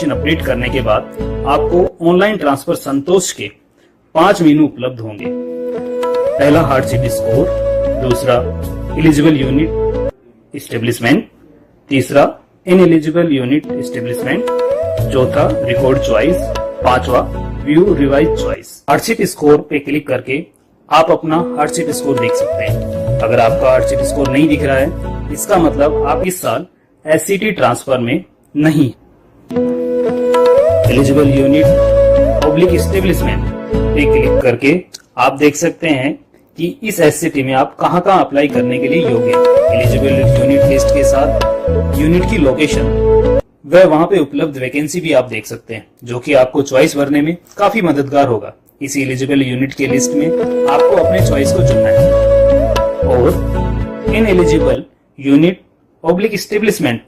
Information update करने के बाद आपको ऑनलाइन ट्रांसफर संतोष के 5 मेनू उपलब्ध होंगे। पहला हार्डशिप स्कोर, दूसरा एलिजिबल यूनिट एस्टेब्लिशमेंट, तीसरा इनएलिजिबल यूनिट एस्टेब्लिशमेंट, चौथा रिकॉर्ड चॉइस, पांचवा view revise choice. Hardship score पे क्लिक करके आप अपना हार्डशिप स्कोर देख सकते हैं। अगर आपका हार्डशिप स्कोर नहीं दिख रहा है, इसका मतलब आप इस साल एससीटी ट्रांसफर में नहीं। एलिजिबल यूनिट ऑब्लिक एस्टेब्लिशमेंट पे क्लिक करके आप देख सकते हैं कि इस एससीटी में आप कहां अप्लाई करने के लिए योग्य हैं। एलिजिबल यूनिट लिस्ट के साथ यूनिट की लोकेशन व वहां पे उपलब्ध वैकेंसी भी आप देख सकते हैं, जो कि आपको चॉइस भरने में काफी मददगार होगा। इसी एलिजिबल यूनिट के लिस्ट में आपको अपने चॉइस को चुनना है। और in eligible unit oblique establishment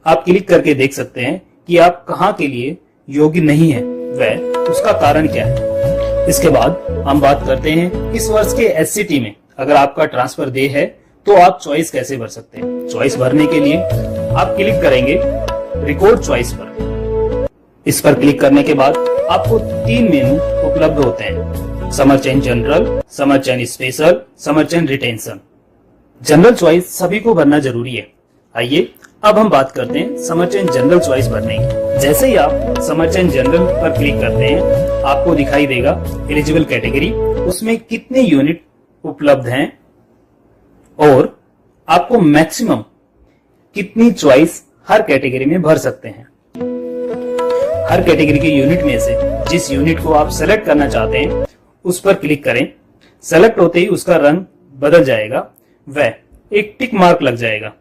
आप क्लिक करके देख सकते हैं कि आप कहां के लिए योग्य नहीं है व उसका कारण क्या है। इसके बाद हम बात करते हैं इस वर्ष के एससीटी में अगर आपका ट्रांसफर डे है तो आप चॉइस कैसे भर सकते हैं। चॉइस भरने के लिए आप क्लिक करेंगे रिकॉर्ड चॉइस पर। इस पर क्लिक करने के बाद आपको 3 मेनू उपलब्ध होते हैं, summer change general, summer change special, summer change retention. General choice सभी को भरना जरूरी है। आइए अब हम बात करते हैं समर चेंज जनरल चॉइस भरने की। जैसे ही आप समर चेंज जनरल पर क्लिक करते हैं, आपको दिखाई देगा एलिजिबल कैटेगरी, उसमें कितने यूनिट उपलब्ध हैं और आपको मैक्सिमम कितनी चॉइस हर कैटेगरी में भर सकते हैं। हर कैटेगरी के यूनिट में से जिस यूनिट को आप सेलेक्ट करना चाहते हैं उस पर क्लिक करें। सेलेक्ट होते ही उसका रंग बदल जाएगा व एक टिक मार्क लग जाएगा।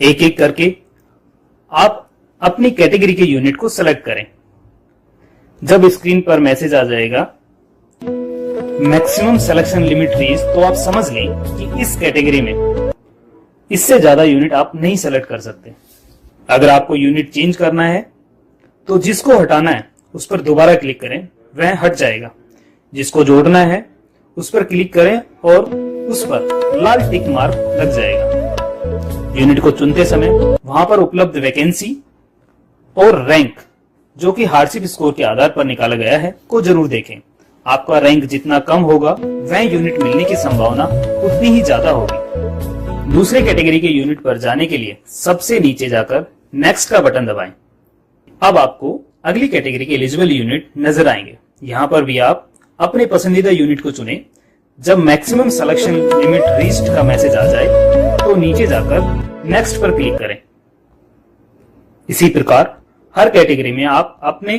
एक एक करके आप अपनी कैटेगरी के यूनिट को सेलेक्ट करें। जब स्क्रीन पर मैसेज आ जाएगा मैक्सिमम सिलेक्शन लिमिट रीच, तो आप समझ लें कि इस कैटेगरी में इससे ज्यादा यूनिट आप नहीं सेलेक्ट कर सकते। अगर आपको यूनिट चेंज करना है तो जिसको हटाना है उस पर दोबारा क्लिक करें, वह हट जाएगा। जिसको जोड़ना है उस पर क्लिक करें और उस पर लाल टिक मार्क लग जाएगा। यूनिट को चुनते समय वहां पर उपलब्ध वैकेंसी और रैंक, जो कि हार्डशिप स्कोर के आधार पर निकाला गया है, को जरूर देखें। आपका रैंक जितना कम होगा वह यूनिट मिलने की संभावना उतनी ही ज्यादा होगी। दूसरे कैटेगरी के यूनिट पर जाने के लिए सबसे नीचे जाकर नेक्स्ट का बटन दबाएं। अब आपको अगली कैटेगरी के एलिजिबल यूनिट नजर आएंगे। यहाँ पर भी आप अपने पसंदीदा यूनिट को चुनें। जब मैक्सिमम सिलेक्शन लिमिट रीच्ड का मैसेज आ जाए तो नीचे जाकर नेक्स्ट पर क्लिक करें। इसी प्रकार हर कैटेगरी में आप अपने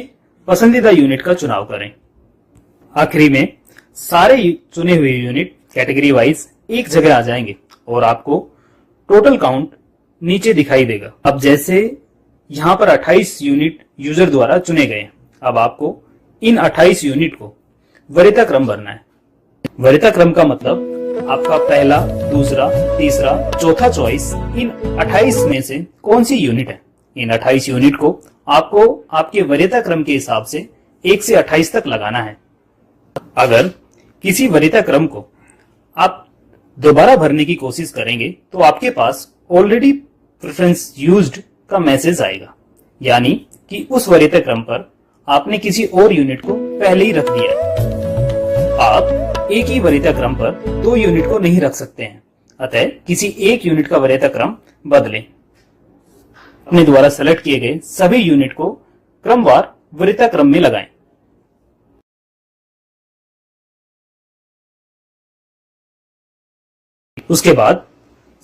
पसंदीदा यूनिट का चुनाव करें। आखिरी में सारे चुने हुए यूनिट कैटेगरी वाइज एक जगह आ जाएंगे और आपको टोटल काउंट नीचे दिखाई देगा। अब जैसे यहाँ पर 28 यूनिट यूजर द्वारा चुने गए, अब आपको इन 28 यूनिट को वरीयता क्रम भरना है। वरीयता क्रम का मतलब आपका पहला, दूसरा, तीसरा, चौथा चॉइस इन 28 में से कौन सी यूनिट है। इन 28 यूनिट को आपको आपके वरीयता क्रम के हिसाब से 1 से 28 तक लगाना है। अगर किसी वरीयता क्रम को आप दोबारा भरने की कोशिश करेंगे तो आपके पास ऑलरेडी प्रेफरेंस यूज्ड का मैसेज आएगा, यानी कि उस वरीयता क्रम पर आपने किसी और यूनिट को पहले ही रख दिया है। आप एक ही वरीयता क्रम पर 2 यूनिट को नहीं रख सकते हैं, अतः किसी एक यूनिट का वरीयता क्रम बदलें। अपने द्वारा सेलेक्ट किए गए सभी यूनिट को क्रमवार वरीयता क्रम में लगाएं। उसके बाद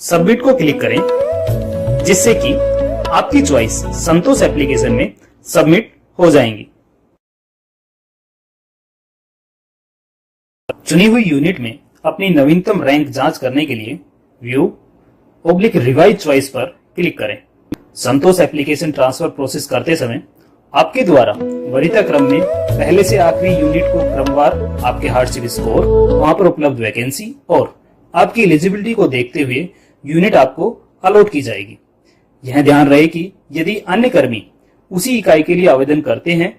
सबमिट को क्लिक करें, जिससे कि आपकी चॉइस संतोष एप्लीकेशन में सबमिट हो जाएंगी। चुनी हुई यूनिट में अपनी नवीनतम रैंक जांच करने के लिए व्यू ऑब्लिक रिवाइज चॉइस पर क्लिक करें। संतोष एप्लीकेशन ट्रांसफर प्रोसेस करते समय आपके द्वारा वरीयता क्रम में पहले से आखिरी यूनिट को क्रमवार आपके हार्डशिप स्कोर, वहां पर उपलब्ध वैकेंसी और आपकी एलिजिबिलिटी को देखते हुए यूनिट आपको अलॉट की जाएगी। यह ध्यान रहे कि यदि अन्य कर्मी उसी इकाई के लिए आवेदन करते हैं,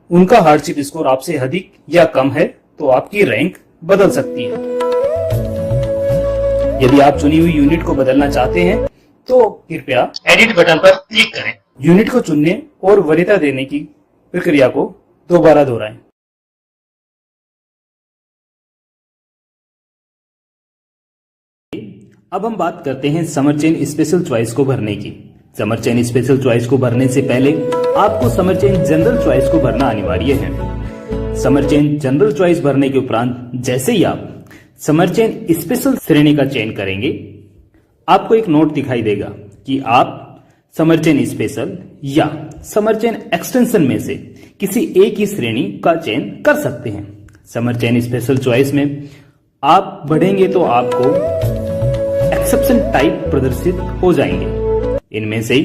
उनका हार्डशिप स्कोर आपसे अधिक या कम है तो आपकी रैंक बदल सकती है। यदि आप चुनी हुई यूनिट को बदलना चाहते हैं तो कृपया एडिट बटन पर क्लिक करें यूनिट को चुनने और वरीयता देने की प्रक्रिया को दोबारा दोहराएं। अब हम बात करते हैं समर चेन स्पेशल चॉइस को भरने की। समर चेन स्पेशल चॉइस को भरने से पहले आपको समर चेन जनरल चॉइस को भरना अनिवार्य है। समर चेन जनरल चॉइस भरने के उपरांत जैसे ही आप समर चेन स्पेशल श्रेणी का चयन करेंगे, आपको एक नोट दिखाई देगा कि आप समर चेन स्पेशल या समर चेन एक्सटेंशन में से किसी एक ही श्रेणी का चयन कर सकते हैं। समर चेन स्पेशल चॉइस में आप बढ़ेंगे तो आपको एक्सेप्शन टाइप प्रदर्शित हो जाएंगे। इनमें से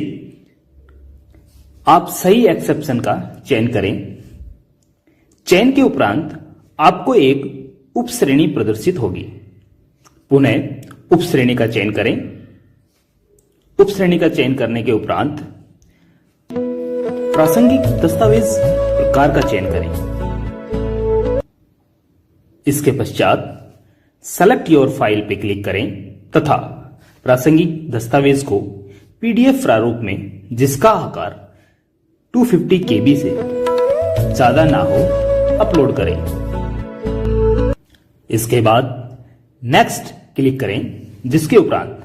आप सही एक्सेप्शन का चयन करें। चयन के उपरांत आपको एक उप श्रेणी प्रदर्शित होगी। पुनः उप श्रेणी का चयन करें। उप श्रेणी का चयन करने के उपरांत प्रासंगिक दस्तावेज प्रकार का चयन करें। इसके पश्चात सेलेक्ट योर फाइल पे क्लिक करें तथा प्रासंगिक दस्तावेज को पीडीएफ प्रारूप में जिसका आकार 250 KB से ज्यादा ना हो अपलोड करें। इसके बाद नेक्स्ट क्लिक करें, जिसके उपरांत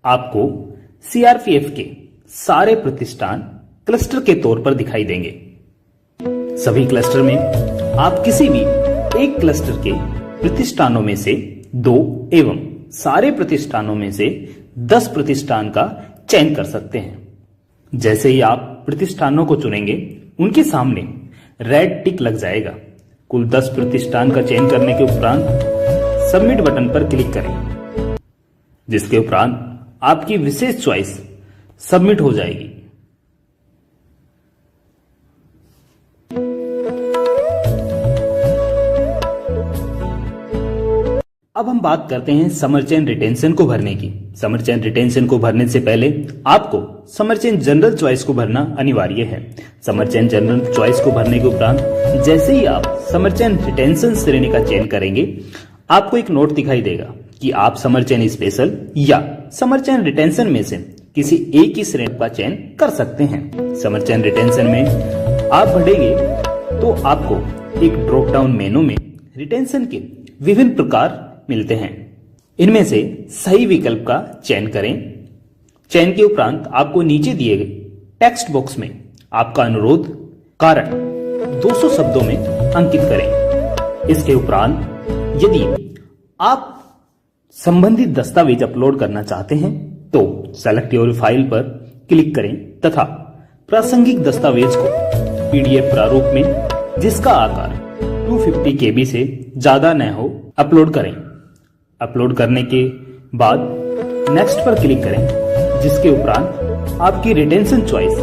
आपको सीआरपीएफ के सारे प्रतिष्ठान क्लस्टर के तौर पर दिखाई देंगे। सभी क्लस्टर में आप किसी भी एक क्लस्टर के प्रतिष्ठानों में से 2 एवं सारे प्रतिष्ठानों में से 10 प्रतिष्ठान का चयन कर सकते हैं। जैसे ही आप प्रतिष्ठानों को चुनेंगे, उनके सामने रेड टिक लग जाएगा। कुल 10 प्रतिष्ठान का चयन करने के उपरांत सबमिट बटन पर क्लिक करें, जिसके उपरांत आपकी विशेष चॉइस सबमिट हो जाएगी। अब हम बात करते हैं समर चेन रिटेंशन को भरने की। समर चेन रिटेंशन को भरने से पहले आपको समर चेन जनरल चॉइस को भरना अनिवार्य है। समर चेन जनरल चॉइस को भरने के उपरांत जैसे ही आप समर चेन रिटेंशन श्रेणी का चयन करेंगे, आपको एक नोट दिखाई देगा कि आप समर चेन स्पेशल या समर चेन रिटेंशन में से किसी एक ही श्रेणी का चयन कर सकते हैं। समर चेन रिटेंशन में आप बढ़ेंगे तो आपको एक ड्रॉप डाउन मेनू में रिटेंशन के विभिन्न प्रकार मिलते हैं। इनमें से सही विकल्प का चयन करें। चयन के उपरांत आपको नीचे दिए गए टेक्स्ट बॉक्स में आपका अनुरोध कारण 200 शब्दों में अंकित करें। इसके उपरांत यदि आप संबंधित दस्तावेज अपलोड करना चाहते हैं तो सेलेक्ट योर फाइल पर क्लिक करें तथा प्रासंगिक दस्तावेज को पीडीएफ प्रारूप में जिसका आकार 250 KB से ज्यादा न हो अपलोड करें। अपलोड करने के बाद नेक्स्ट पर क्लिक करें, जिसके उपरांत आपकी रिटेंशन चॉइस